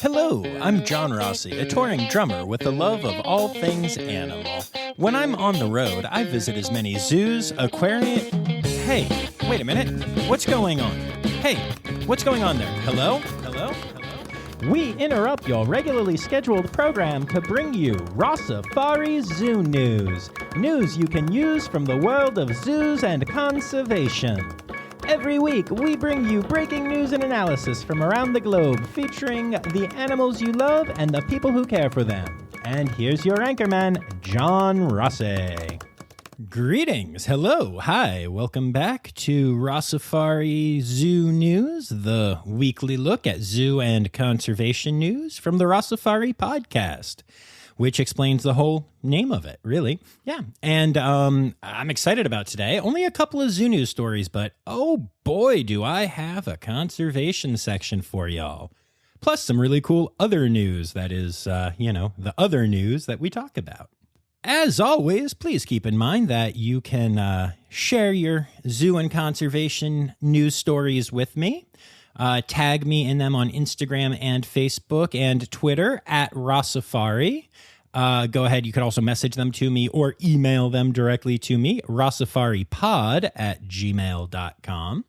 Hello, I'm John Rossi, a touring drummer with a love of all things animal. When I'm on the road, I visit as many zoos, aquariums... Hey, wait a minute. What's going on? Hey, what's going on there? Hello? Hello? We interrupt your regularly scheduled program to bring you Rossifari Zoo news. News you can use from the world of zoos and conservation. Every week, we bring you breaking news and analysis from around the globe, featuring the animals you love and the people who care for them. And here's your anchorman, John Rossi. Greetings, hello, hi, welcome back to Rossifari Zoo News, the weekly look at zoo and conservation news from the Rossifari podcast, which explains the whole name of it, really. Yeah, and I'm excited about today. Only a couple of zoo news stories, but oh boy, do I have a conservation section for y'all. Plus some really cool other news that is, the other news that we talk about. As always, please keep in mind that you can share your zoo and conservation news stories with me. Tag me in them on Instagram and Facebook and Twitter at Rossifari. Go ahead, you could also message them to me or email them directly to me, rossifaripod@gmail.com.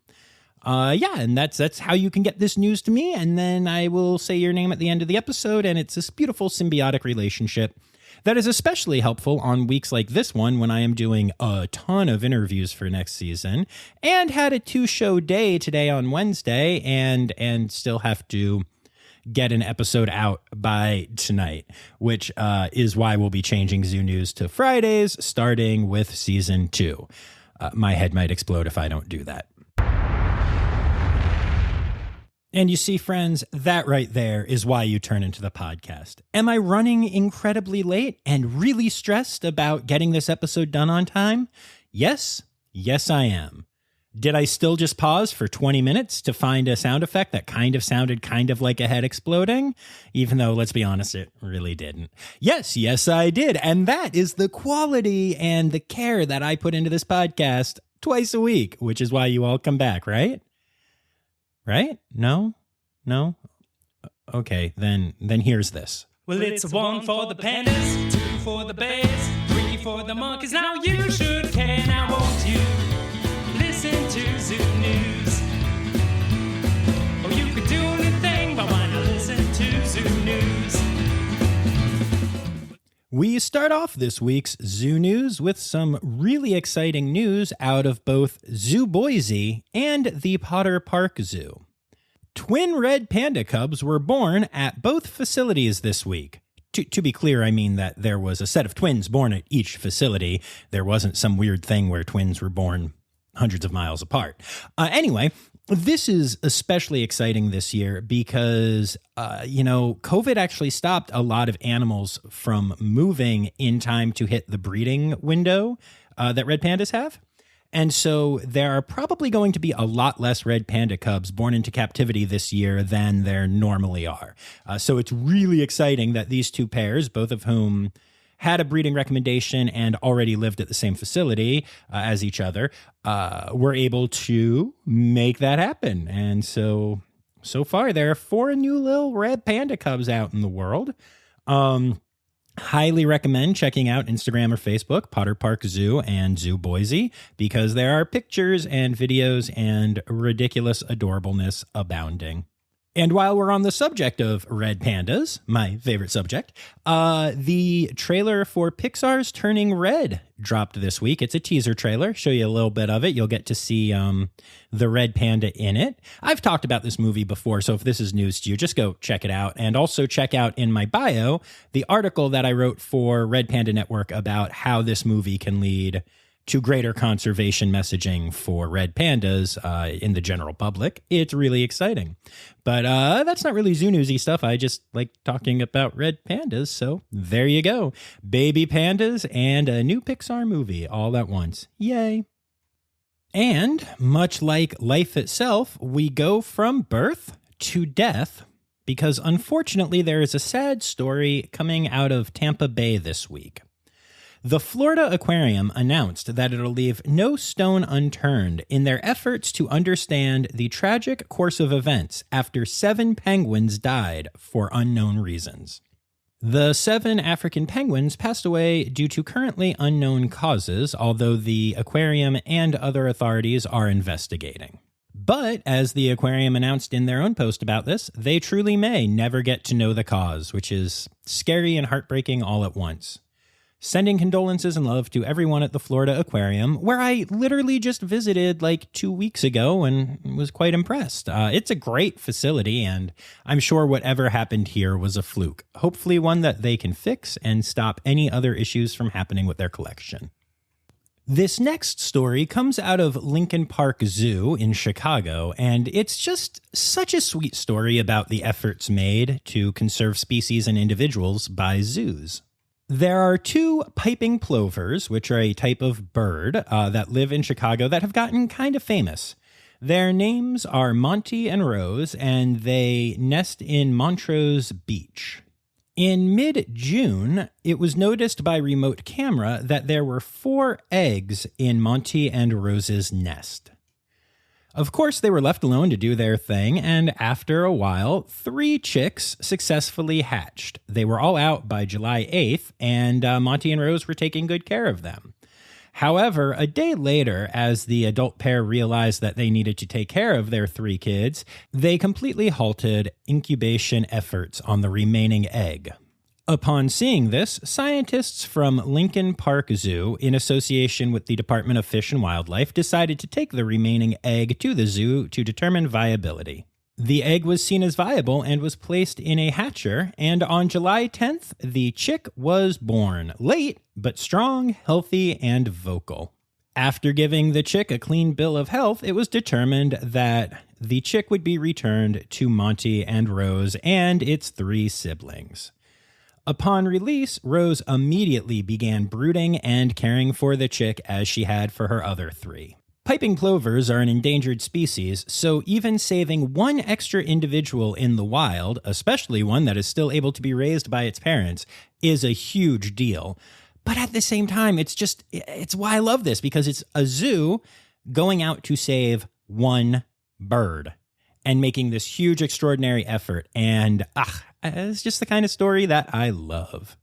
And that's how you can get this news to me, and then I will say your name at the end of the episode, and it's this beautiful symbiotic relationship that is especially helpful on weeks like this one when I am doing a ton of interviews for next season and had a 2-show day today on Wednesday and still have to get an episode out by tonight, which is why we'll be changing Zoo News to Fridays starting with season 2. My head might explode if I don't do that. And you see, friends, that right there is why you turn into the podcast. Am I running incredibly late and really stressed about getting this episode done on time? Yes, I am. Did I still just pause for 20 minutes to find a sound effect that kind of sounded kind of like a head exploding? Even though, let's be honest, it really didn't. Yes, I did. And that is the quality and the care that I put into this podcast twice a week, which is why you all come back, right? Right? No? Okay, then here's this. Well, it's 1 for the pandas, 2 for the bears, 3 for the monkeys. Now you should care. Now won't you listen to Zoo News? Or you could do anything, but why not listen to Zoo News? We start off this week's Zoo News with some really exciting news out of both Zoo Boise and the Potter Park Zoo. Twin red panda cubs were born at both facilities this week. To be clear, I mean that there was a set of twins born at each facility. There wasn't some weird thing where twins were born hundreds of miles apart. Anyway, this is especially exciting this year because, COVID actually stopped a lot of animals from moving in time to hit the breeding window that red pandas have. And so there are probably going to be a lot less red panda cubs born into captivity this year than there normally are. So it's really exciting that these two pairs, both of whom had a breeding recommendation and already lived at the same facility as each other, were able to make that happen. And so far, there are 4 new little red panda cubs out in the world. Highly recommend checking out Instagram or Facebook, Potter Park Zoo and Zoo Boise, because there are pictures and videos and ridiculous adorableness abounding. And while we're on the subject of red pandas, my favorite subject, the trailer for Pixar's Turning Red dropped this week. It's a teaser trailer. Show you a little bit of it. You'll get to see the red panda in it. I've talked about this movie before, so if this is news to you, just go check it out. And also check out in my bio the article that I wrote for Red Panda Network about how this movie can lead to greater conservation messaging for red pandas in the general public. It's really exciting. But that's not really zoo newsy stuff. I just like talking about red pandas. So there you go. Baby pandas and a new Pixar movie all at once. Yay. And much like life itself, we go from birth to death because unfortunately there is a sad story coming out of Tampa Bay this week. The Florida Aquarium announced that it'll leave no stone unturned in their efforts to understand the tragic course of events after 7 penguins died for unknown reasons. The 7 African penguins passed away due to currently unknown causes, although the aquarium and other authorities are investigating. But, as the aquarium announced in their own post about this, they truly may never get to know the cause, which is scary and heartbreaking all at once. Sending condolences and love to everyone at the Florida Aquarium, where I literally just visited like 2 weeks ago and was quite impressed. It's a great facility, and I'm sure whatever happened here was a fluke. Hopefully one that they can fix and stop any other issues from happening with their collection. This next story comes out of Lincoln Park Zoo in Chicago, and it's just such a sweet story about the efforts made to conserve species and individuals by zoos. There are 2 piping plovers, which are a type of bird that live in Chicago that have gotten kind of famous. Their names are Monty and Rose, and they nest in Montrose Beach. In mid-June, it was noticed by remote camera that there were 4 eggs in Monty and Rose's nest. Of course, they were left alone to do their thing, and after a while, 3 chicks successfully hatched. They were all out by July 8th, and Monty and Rose were taking good care of them. However, a day later, as the adult pair realized that they needed to take care of their 3 kids, they completely halted incubation efforts on the remaining egg. Upon seeing this, scientists from Lincoln Park Zoo, in association with the Department of Fish and Wildlife, decided to take the remaining egg to the zoo to determine viability. The egg was seen as viable and was placed in a hatcher, and on July 10th, the chick was born. Late, but strong, healthy, and vocal. After giving the chick a clean bill of health, it was determined that the chick would be returned to Monty and Rose and its 3 siblings. Upon release, Rose immediately began brooding and caring for the chick as she had for her other 3. Piping plovers are an endangered species, so even saving 1 extra individual in the wild, especially one that is still able to be raised by its parents, is a huge deal. But at the same time, it's why I love this, because it's a zoo going out to save 1 bird and making this huge, extraordinary effort. And it's just the kind of story that I love.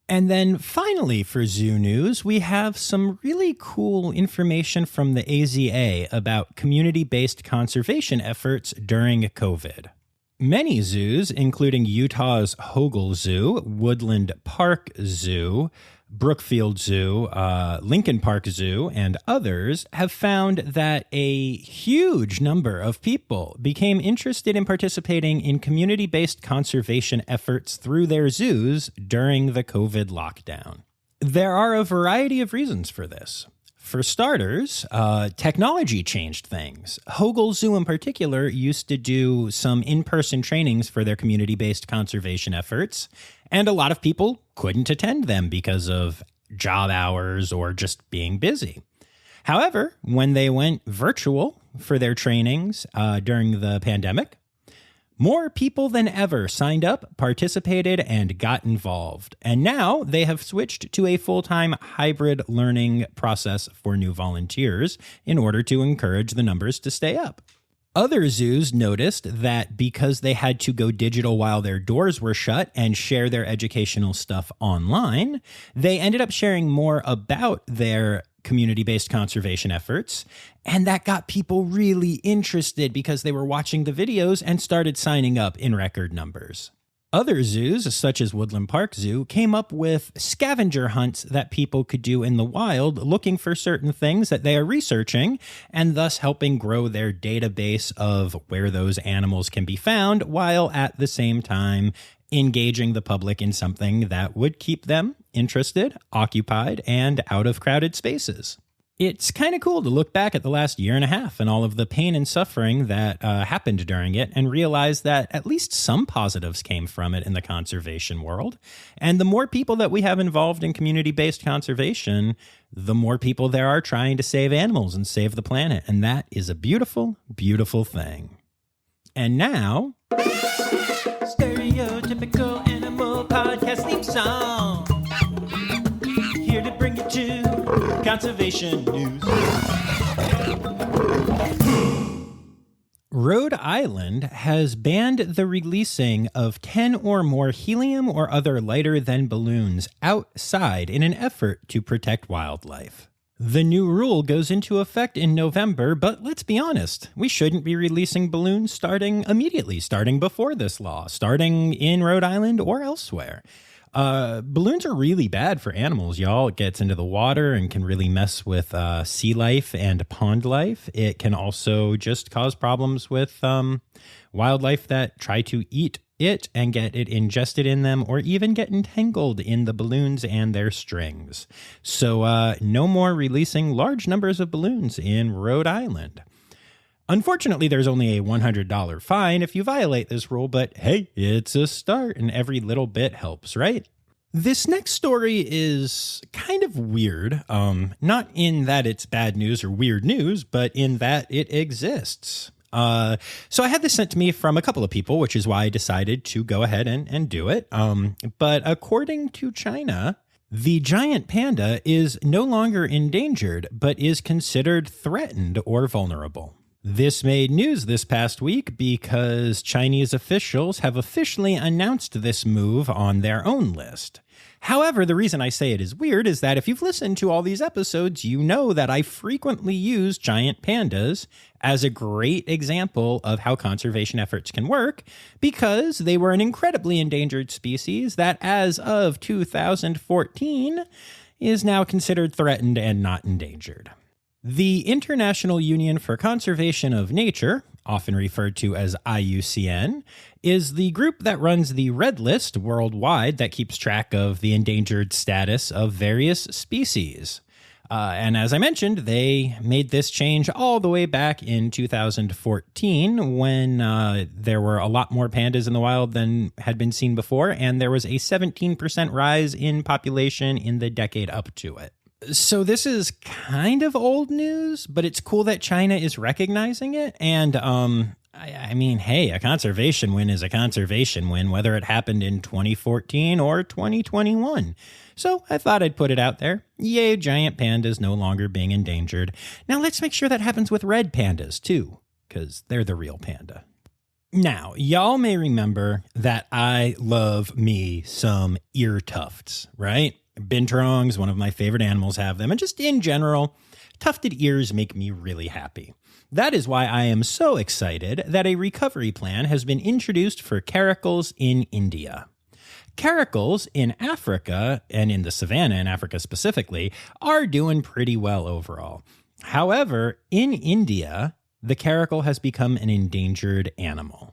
And then finally for zoo news, we have some really cool information from the AZA about community-based conservation efforts during COVID. Many zoos, including Utah's Hogle Zoo, Woodland Park Zoo, Brookfield Zoo, Lincoln Park Zoo, and others, have found that a huge number of people became interested in participating in community-based conservation efforts through their zoos during the COVID lockdown. There are a variety of reasons for this. For starters, technology changed things. Hogle Zoo in particular used to do some in-person trainings for their community-based conservation efforts, and a lot of people couldn't attend them because of job hours or just being busy. However, when they went virtual for their trainings during the pandemic, more people than ever signed up, participated, and got involved. And now they have switched to a full-time hybrid learning process for new volunteers in order to encourage the numbers to stay up. Other zoos noticed that because they had to go digital while their doors were shut and share their educational stuff online, they ended up sharing more about their community-based conservation efforts, and that got people really interested because they were watching the videos and started signing up in record numbers. Other zoos, such as Woodland Park Zoo, came up with scavenger hunts that people could do in the wild, looking for certain things that they are researching, and thus helping grow their database of where those animals can be found, while at the same time engaging the public in something that would keep them interested, occupied, and out of crowded spaces. It's kind of cool to look back at the last year and a half and all of the pain and suffering that happened during it and realize that at least some positives came from it in the conservation world. And the more people that we have involved in community-based conservation, the more people there are trying to save animals and save the planet. And that is a beautiful, beautiful thing. And now, stereotypical animal podcast theme song. Here to conservation news. Rhode Island has banned the releasing of 10 or more helium or other lighter-than balloons outside in an effort to protect wildlife. The new rule goes into effect in November, but let's be honest, we shouldn't be releasing balloons starting before this law, starting in Rhode Island or elsewhere. Balloons are really bad for animals, y'all. It gets into the water and can really mess with sea life and pond life. It can also just cause problems with wildlife that try to eat it and get it ingested in them, or even get entangled in the balloons and their strings. So no more releasing large numbers of balloons in Rhode Island. Unfortunately, there's only a $100 fine if you violate this rule, but hey, it's a start and every little bit helps, right? This next story is kind of weird, not in that it's bad news or weird news, but in that it exists. So I had this sent to me from a couple of people, which is why I decided to go ahead and do it. But according to China, the giant panda is no longer endangered, but is considered threatened or vulnerable. This made news this past week because Chinese officials have officially announced this move on their own list. However, the reason I say it is weird is that if you've listened to all these episodes, you know that I frequently use giant pandas as a great example of how conservation efforts can work, because they were an incredibly endangered species that, as of 2014, is now considered threatened and not endangered. The International Union for Conservation of Nature, often referred to as IUCN, is the group that runs the Red List worldwide that keeps track of the endangered status of various species. And as I mentioned, they made this change all the way back in 2014 when there were a lot more pandas in the wild than had been seen before, and there was a 17% rise in population in the decade up to it. So this is kind of old news, but it's cool that China is recognizing it. And I mean, hey, a conservation win is a conservation win, whether it happened in 2014 or 2021. So I thought I'd put it out there. Yay, giant pandas no longer being endangered. Now let's make sure that happens with red pandas too, because they're the real panda. Now, y'all may remember that I love me some ear tufts, right? Binturongs, one of my favorite animals, have them. And just in general, tufted ears make me really happy. That is why I am so excited that a recovery plan has been introduced for caracals in India. Caracals in Africa, and in the savanna in Africa specifically, are doing pretty well overall. However, in India, the caracal has become an endangered animal.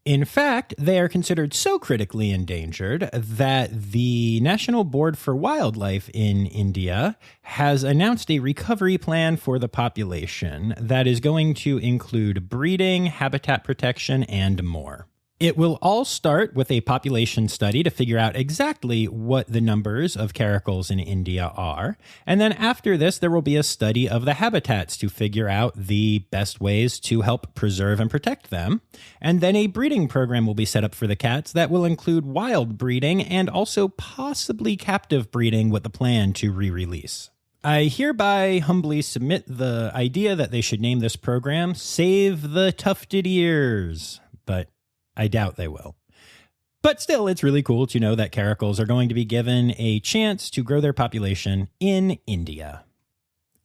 In fact, they are considered so critically endangered that the National Board for Wildlife in India has announced a recovery plan for the population that is going to include breeding, habitat protection, and more. It will all start with a population study to figure out exactly what the numbers of caracals in India are. And then after this, there will be a study of the habitats to figure out the best ways to help preserve and protect them. And then a breeding program will be set up for the cats that will include wild breeding and also possibly captive breeding with the plan to re-release. I hereby humbly submit the idea that they should name this program Save the Tufted Ears, but I doubt they will. But still, it's really cool to know that caracals are going to be given a chance to grow their population in India.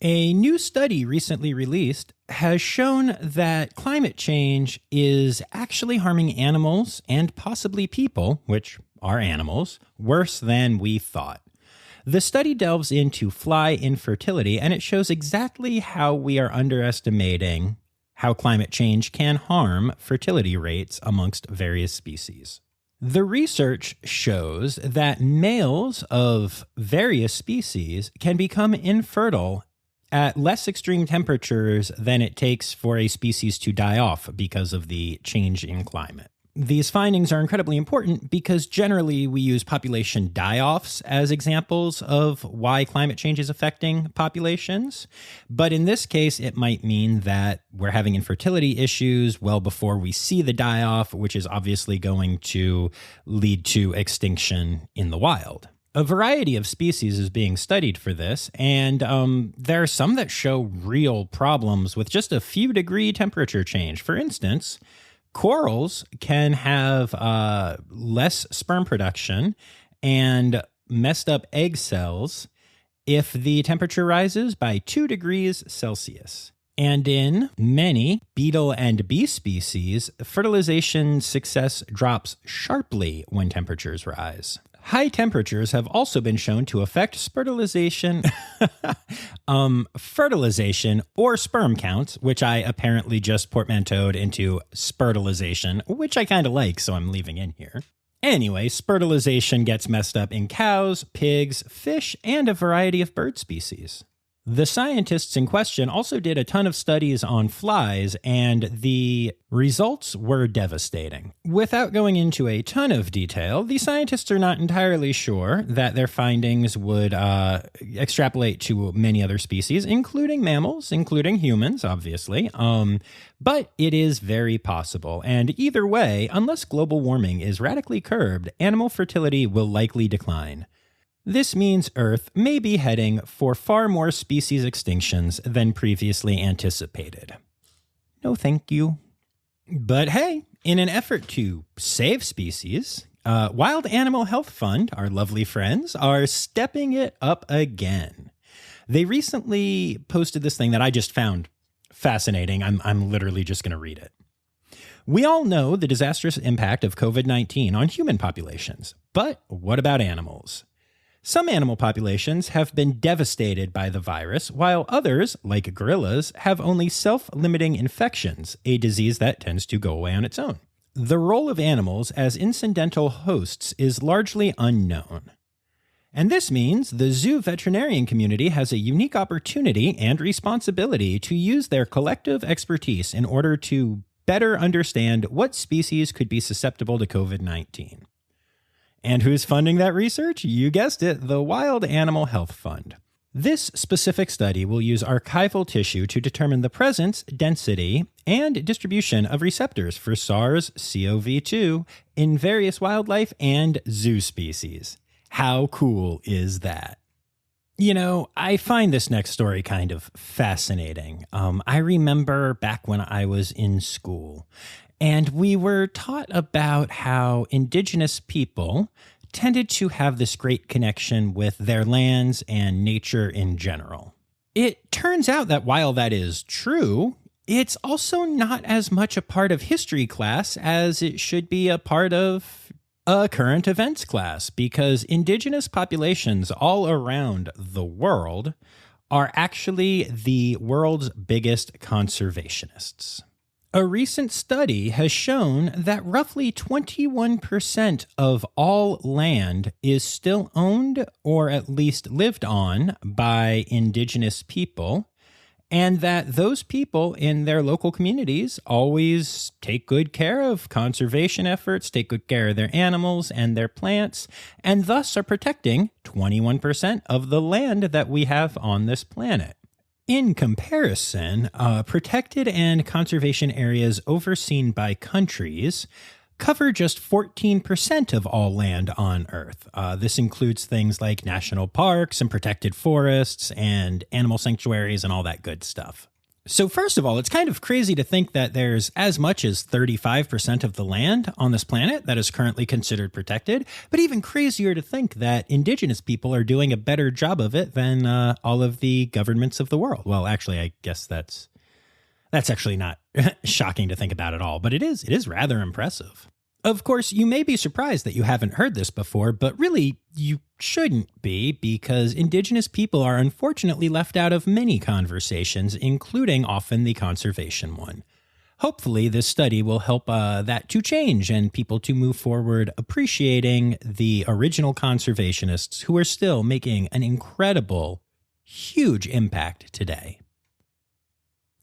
A new study recently released has shown that climate change is actually harming animals and possibly people, which are animals, worse than we thought. The study delves into fly infertility, and it shows exactly how we are underestimating how climate change can harm fertility rates amongst various species. The research shows that males of various species can become infertile at less extreme temperatures than it takes for a species to die off because of the change in climate. These findings are incredibly important because generally we use population die-offs as examples of why climate change is affecting populations. But in this case, it might mean that we're having infertility issues well before we see the die-off, which is obviously going to lead to extinction in the wild. A variety of species is being studied for this, and there are some that show real problems with just a few degree temperature change. For instance, corals can have less sperm production and messed up egg cells if the temperature rises by 2 degrees Celsius. And in many beetle and bee species, fertilization success drops sharply when temperatures rise. High temperatures have also been shown to affect fertilization or sperm counts, which I apparently just portmanteaued into spertilization, which I kind of like, so I'm leaving in here. Anyway, spertilization gets messed up in cows, pigs, fish, and a variety of bird species. The scientists in question also did a ton of studies on flies, and the results were devastating. Without going into a ton of detail, the scientists are not entirely sure that their findings would extrapolate to many other species, including mammals, including humans, obviously. But it is very possible. And either way, unless global warming is radically curbed, animal fertility will likely decline. This means Earth may be heading for far more species extinctions than previously anticipated. No thank you. But hey, in an effort to save species, Wild Animal Health Fund, our lovely friends, are stepping it up again. They recently posted this thing that I just found fascinating. I'm literally just going to read it. We all know the disastrous impact of COVID-19 on human populations, but what about animals? Some animal populations have been devastated by the virus, while others, like gorillas, have only self-limiting infections, a disease that tends to go away on its own. The role of animals as incidental hosts is largely unknown. And this means the zoo veterinarian community has a unique opportunity and responsibility to use their collective expertise in order to better understand what species could be susceptible to COVID-19. And who's funding that research? You guessed it, the Wild Animal Health Fund. This specific study will use archival tissue to determine the presence, density, and distribution of receptors for SARS-CoV-2 in various wildlife and zoo species. How cool is that? You know, I find this next story kind of fascinating. I remember back when I was in school, and we were taught about how indigenous people tended to have this great connection with their lands and nature in general. It turns out that while that is true, it's also not as much a part of history class as it should be a part of a current events class, because indigenous populations all around the world are actually the world's biggest conservationists. A recent study has shown that roughly 21% of all land is still owned or at least lived on by indigenous people, and that those people in their local communities always take good care of conservation efforts, take good care of their animals and their plants, and thus are protecting 21% of the land that we have on this planet. In comparison, protected and conservation areas overseen by countries cover just 14% of all land on Earth. This includes things like national parks and protected forests and animal sanctuaries and all that good stuff. So first of all, it's kind of crazy to think that there's as much as 35% of the land on this planet that is currently considered protected, but even crazier to think that indigenous people are doing a better job of it than all of the governments of the world. Well, actually, I guess that's actually not shocking to think about at all, but it is rather impressive. Of course, you may be surprised that you haven't heard this before, but really, you shouldn't be, because indigenous people are unfortunately left out of many conversations, including often the conservation one. Hopefully, this study will help that to change and people to move forward appreciating the original conservationists who are still making an incredible, huge impact today.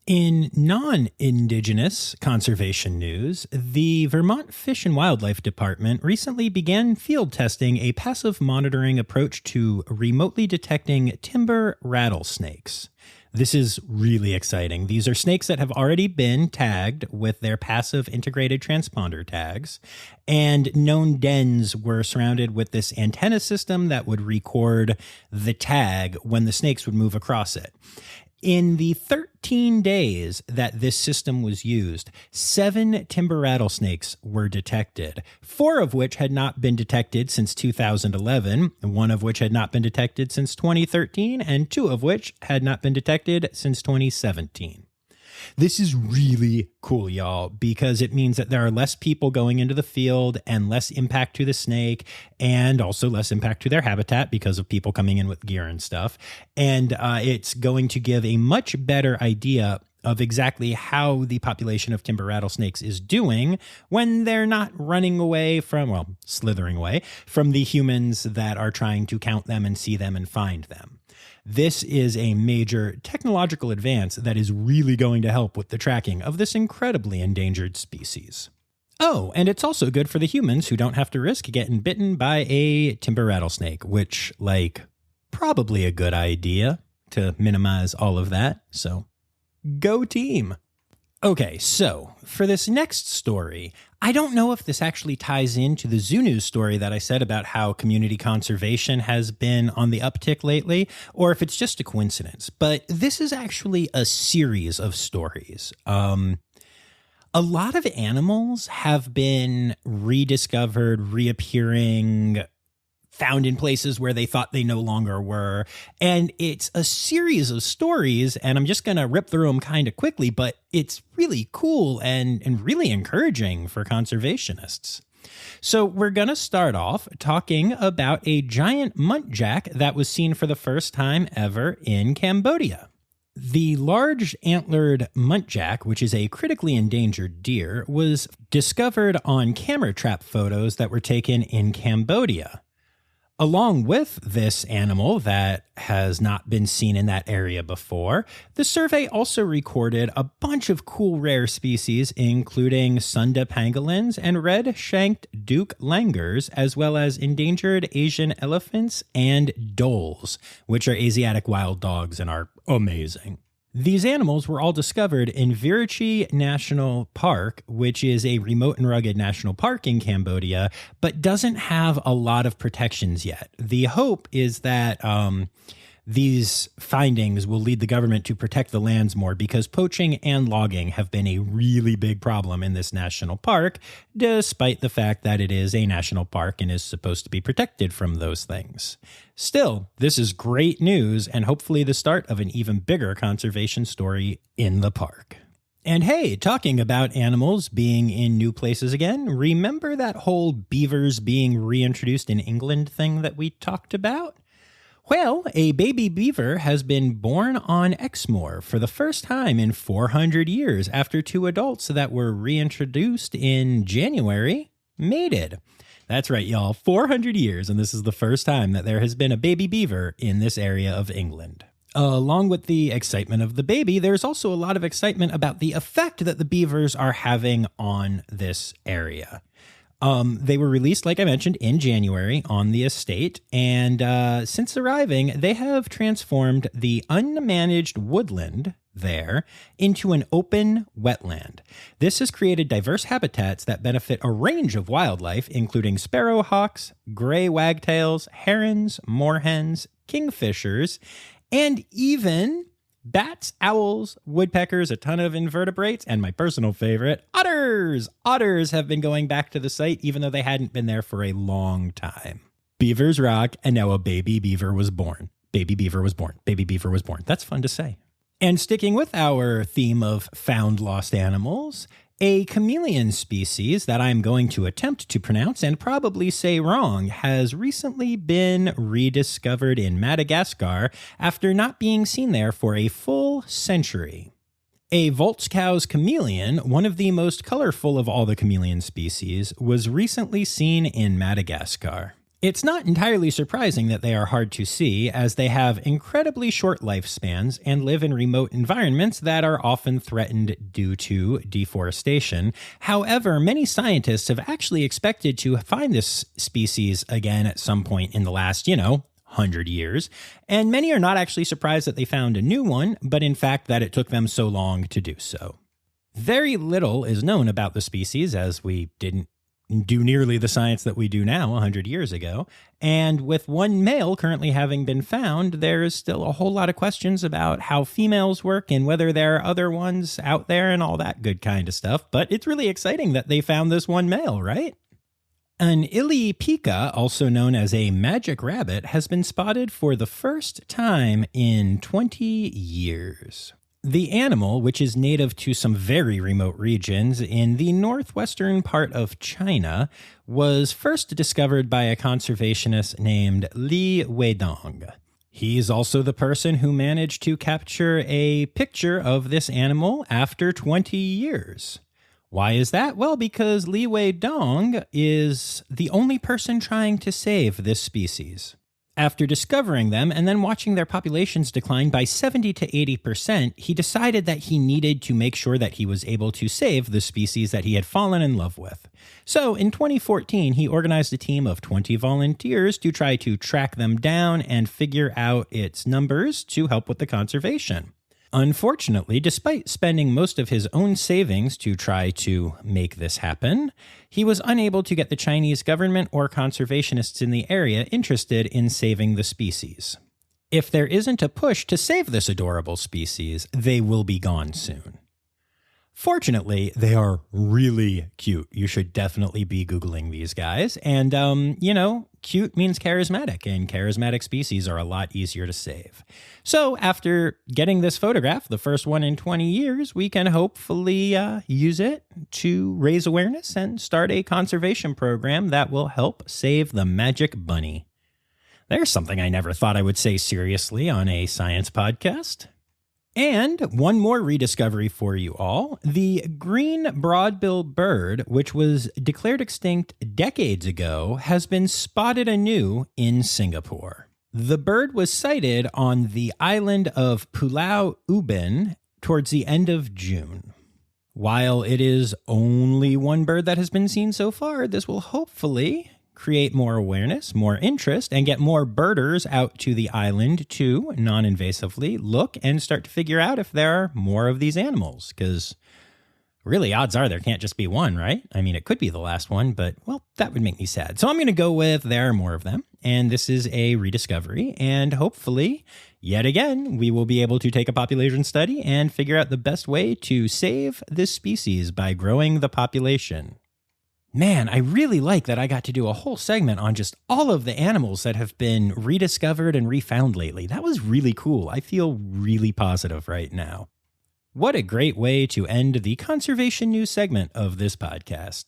In non-indigenous conservation news, the Vermont Fish and Wildlife Department recently began field testing a passive monitoring approach to remotely detecting timber rattlesnakes. This is really exciting. These are snakes that have already been tagged with their passive integrated transponder tags, and known dens were surrounded with this antenna system that would record the tag when the snakes would move across it. In the 13 days that this system was used, 7 timber rattlesnakes were detected, 4 of which had not been detected since 2011, 1 of which had not been detected since 2013, and 2 of which had not been detected since 2017. This is really cool, y'all, because it means that there are less people going into the field and less impact to the snake, and also less impact to their habitat because of people coming in with gear and stuff. And it's going to give a much better idea of exactly how the population of timber rattlesnakes is doing when they're not running away from, well, slithering away from the humans that are trying to count them and see them and find them. This is a major technological advance that is really going to help with the tracking of this incredibly endangered species. Oh, and it's also good for the humans who don't have to risk getting bitten by a timber rattlesnake, which, probably a good idea to minimize all of that. So, go team! Okay, so for this next story, I don't know if this actually ties into the Zoo News story that I said about how community conservation has been on the uptick lately, or if it's just a coincidence, but this is actually a series of stories. A lot of animals have been rediscovered, reappearing, found in places where they thought they no longer were. And it's a series of stories, and I'm just going to rip through them kind of quickly, but it's really cool and really encouraging for conservationists. So we're going to start off talking about a giant muntjac that was seen for the first time ever in Cambodia. The large antlered muntjac, which is a critically endangered deer, was discovered on camera trap photos that were taken in Cambodia. Along with this animal that has not been seen in that area before, the survey also recorded a bunch of cool rare species, including Sunda pangolins and red-shanked Duke langurs, as well as endangered Asian elephants and dholes, which are Asiatic wild dogs and are amazing. These animals were all discovered in Virachi National Park, which is a remote and rugged national park in Cambodia, but doesn't have a lot of protections yet. The hope is that these findings will lead the government to protect the lands more, because poaching and logging have been a really big problem in this national park, despite the fact that it is a national park and is supposed to be protected from those things. Still, this is great news and hopefully the start of an even bigger conservation story in the park. And hey, talking about animals being in new places again, remember that whole beavers being reintroduced in England thing that we talked about? Well, a baby beaver has been born on Exmoor for the first time in 400 years after 2 adults that were reintroduced in January mated. That's right, y'all, 400 years, and this is the first time that there has been a baby beaver in this area of England. Along with the excitement of the baby, there's also a lot of excitement about the effect that the beavers are having on this area. They were released, like I mentioned, in January on the estate, and since arriving, they have transformed the unmanaged woodland there into an open wetland. This has created diverse habitats that benefit a range of wildlife, including sparrowhawks, gray wagtails, herons, moorhens, kingfishers, and even bats, owls, woodpeckers, a ton of invertebrates, and my personal favorite, otters! Otters have been going back to the site even though they hadn't been there for a long time. Beavers rock, and now a baby beaver was born. Baby beaver was born. Baby beaver was born. That's fun to say. And sticking with our theme of found lost animals, a chameleon species that I'm going to attempt to pronounce and probably say wrong has recently been rediscovered in Madagascar after not being seen there for a full century. A Voltskou's chameleon, one of the most colorful of all the chameleon species, was recently seen in Madagascar. It's not entirely surprising that they are hard to see, as they have incredibly short lifespans and live in remote environments that are often threatened due to deforestation. However, many scientists have actually expected to find this species again at some point in the last, 100 years, and many are not actually surprised that they found a new one, but in fact that it took them so long to do so. Very little is known about the species, as we didn't do nearly the science that we do now 100 years ago. And with one male currently having been found, there's still a whole lot of questions about how females work and whether there are other ones out there and all that good kind of stuff. But it's really exciting that they found this one male, right? An ilipika, also known as a magic rabbit, has been spotted for the first time in 20 years. The animal, which is native to some very remote regions in the northwestern part of China, was first discovered by a conservationist named Li Weidong. He's also the person who managed to capture a picture of this animal after 20 years. Why is that? Well, because Li Weidong is the only person trying to save this species. After discovering them and then watching their populations decline by 70 to 80%, he decided that he needed to make sure that he was able to save the species that he had fallen in love with. So in 2014, he organized a team of 20 volunteers to try to track them down and figure out its numbers to help with the conservation. Unfortunately, despite spending most of his own savings to try to make this happen, he was unable to get the Chinese government or conservationists in the area interested in saving the species. If there isn't a push to save this adorable species, they will be gone soon. Fortunately, they are really cute. You should definitely be Googling these guys. And, cute means charismatic, and charismatic species are a lot easier to save. So after getting this photograph, the first one in 20 years, we can hopefully use it to raise awareness and start a conservation program that will help save the magic bunny. There's something I never thought I would say seriously on a science podcast. And one more rediscovery for you all. The green broadbill bird, which was declared extinct decades ago, has been spotted anew in Singapore. The bird was sighted on the island of Pulau Ubin towards the end of June. While it is only one bird that has been seen so far, this will hopefully create more awareness, more interest, and get more birders out to the island to non-invasively look and start to figure out if there are more of these animals. Because really, odds are there can't just be one, right? I mean, it could be the last one, but, well, that would make me sad. So I'm going to go with there are more of them. And this is a rediscovery. And hopefully, yet again, we will be able to take a population study and figure out the best way to save this species by growing the population. Man, I really like that I got to do a whole segment on just all of the animals that have been rediscovered and refound lately. That was really cool. I feel really positive right now. What a great way to end the conservation news segment of this podcast.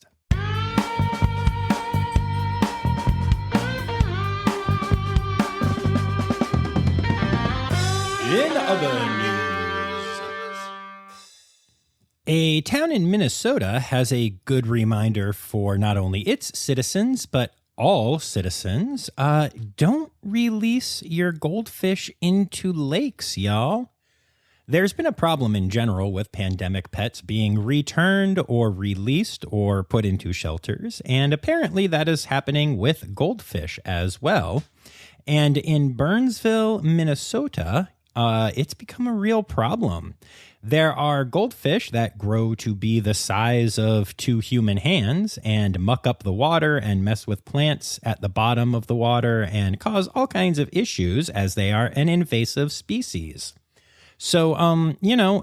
In other news, a town in Minnesota has a good reminder for not only its citizens, but all citizens. Don't release your goldfish into lakes, y'all. There's been a problem in general with pandemic pets being returned or released or put into shelters, and apparently that is happening with goldfish as well. And in Burnsville, Minnesota, it's become a real problem. There are goldfish that grow to be the size of 2 human hands and muck up the water and mess with plants at the bottom of the water and cause all kinds of issues as they are an invasive species. So,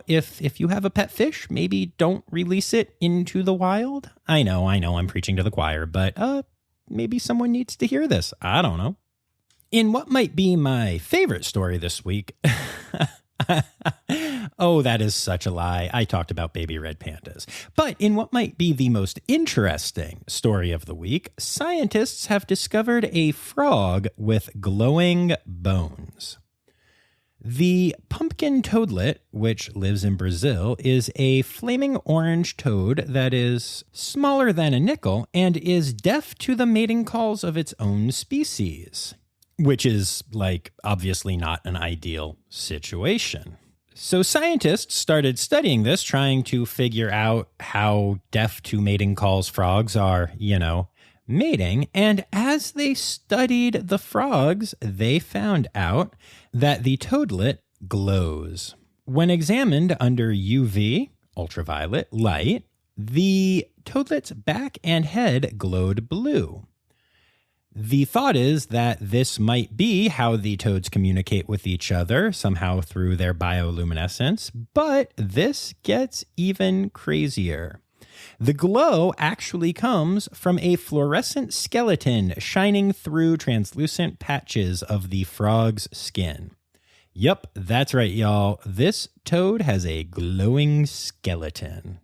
if you have a pet fish, maybe don't release it into the wild. I know, I'm preaching to the choir, but maybe someone needs to hear this. I don't know. In what might be my favorite story this week, oh, that is such a lie. I talked about baby red pandas. But in what might be the most interesting story of the week, scientists have discovered a frog with glowing bones. The pumpkin toadlet, which lives in Brazil, is a flaming orange toad that is smaller than a nickel and is deaf to the mating calls of its own species, which is, obviously not an ideal situation. So scientists started studying this, trying to figure out how deaf to mating calls frogs are, mating, and as they studied the frogs, they found out that the toadlet glows. When examined under UV, ultraviolet light, the toadlet's back and head glowed blue. The thought is that this might be how the toads communicate with each other, somehow through their bioluminescence, but this gets even crazier. The glow actually comes from a fluorescent skeleton shining through translucent patches of the frog's skin. Yup, that's right, y'all. This toad has a glowing skeleton.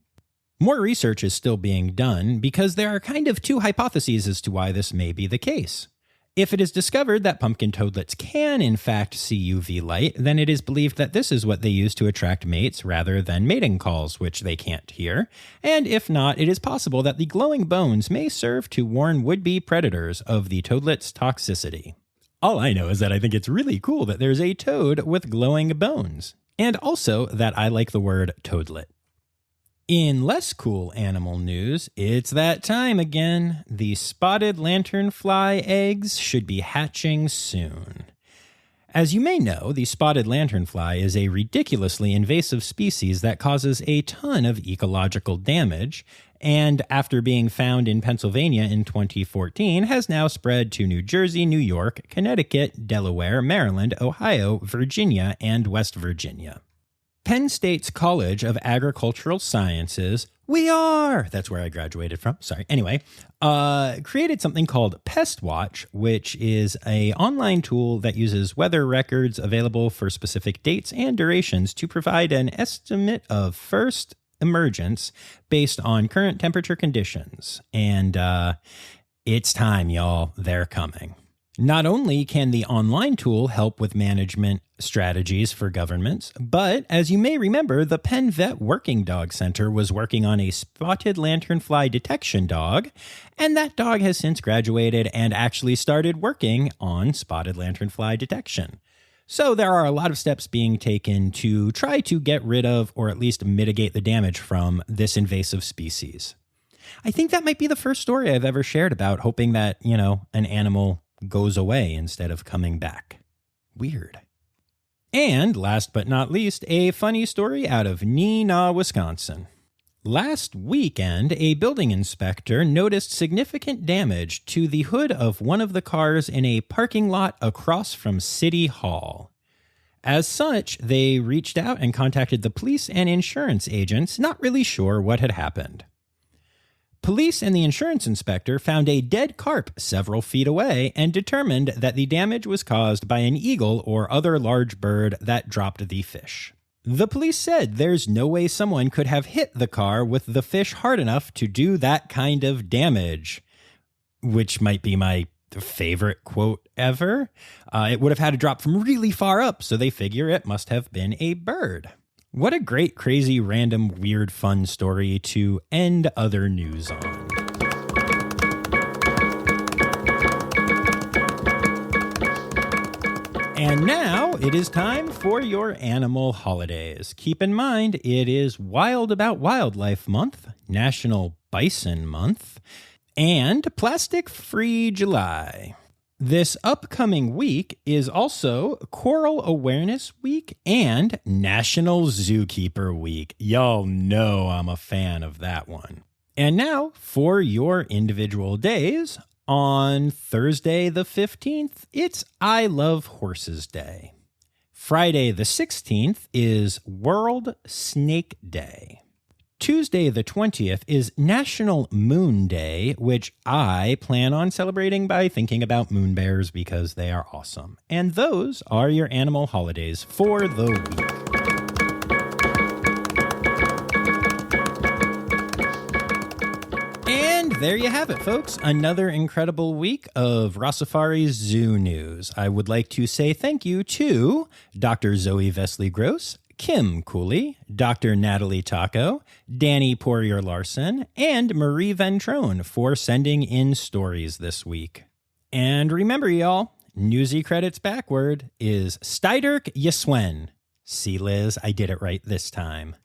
More research is still being done because there are kind of two hypotheses as to why this may be the case. If it is discovered that pumpkin toadlets can in fact see UV light, then it is believed that this is what they use to attract mates rather than mating calls, which they can't hear. And if not, it is possible that the glowing bones may serve to warn would-be predators of the toadlet's toxicity. All I know is that I think it's really cool that there's a toad with glowing bones, and also that I like the word toadlet. In less cool animal news, it's that time again. The spotted lanternfly eggs should be hatching soon. As you may know, the spotted lanternfly is a ridiculously invasive species that causes a ton of ecological damage, and after being found in Pennsylvania in 2014, has now spread to New Jersey, New York, Connecticut, Delaware, Maryland, Ohio, Virginia, and West Virginia. Penn State's College of Agricultural Sciences, that's where I graduated from, created something called Pest Watch, which is an online tool that uses weather records available for specific dates and durations to provide an estimate of first emergence based on current temperature conditions. And it's time, y'all. They're coming. Not only can the online tool help with management strategies for governments, but as you may remember, the Penn Vet Working Dog Center was working on a spotted lanternfly detection dog, and that dog has since graduated and actually started working on spotted lanternfly detection. So there are a lot of steps being taken to try to get rid of or at least mitigate the damage from this invasive species. I think that might be the first story I've ever shared about hoping that, an animal goes away instead of coming back. Weird. And last but not least, a funny story out of Neenah, Wisconsin. Last weekend, a building inspector noticed significant damage to the hood of one of the cars in a parking lot across from City Hall. As such, they reached out and contacted the police and insurance agents, not really sure what had happened. Police and the insurance inspector found a dead carp several feet away and determined that the damage was caused by an eagle or other large bird that dropped the fish. The police said there's no way someone could have hit the car with the fish hard enough to do that kind of damage, which might be my favorite quote ever. It would have had to drop from really far up, so they figure it must have been a bird. What a great, crazy, random, weird, fun story to end other news on. And now it is time for your animal holidays. Keep in mind, it is Wild About Wildlife Month, National Bison Month, and Plastic Free July. This upcoming week is also Coral Awareness Week and National Zookeeper Week. Y'all know I'm a fan of that one. And now for your individual days. On Thursday the 15th, it's I Love Horses Day. Friday the 16th is World Snake Day. Tuesday the 20th is National Moon Day, which I plan on celebrating by thinking about moon bears because they are awesome. And those are your animal holidays for the week. And there you have it, folks. Another incredible week of Rossifari Zoo news. I would like to say thank you to Dr. Zoe Vesley-Gross, Kim Cooley, Dr. Natalie Taco, Danny Poirier-Larson, and Marie Ventrone for sending in stories this week. And remember, y'all, newsy credits backward is Steiderk Yeswen. See, Liz, I did it right this time.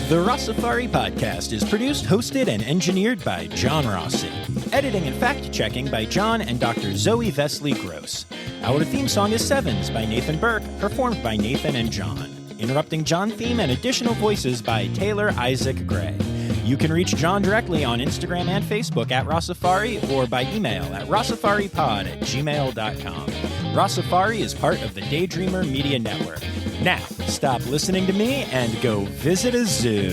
The Rossifari podcast is produced, hosted, and engineered by John Rossi. Editing and fact-checking by John and Dr. Zoe Vesley Gross. Our theme song is Sevens by Nathan Burke, performed by Nathan and John. Interrupting John theme and additional voices by Taylor Isaac Gray. You can reach John directly on Instagram and Facebook at Rossifari or by email at rossifaripod@gmail.com. Rossifari is part of the Daydreamer Media Network. Now, stop listening to me and go visit a zoo.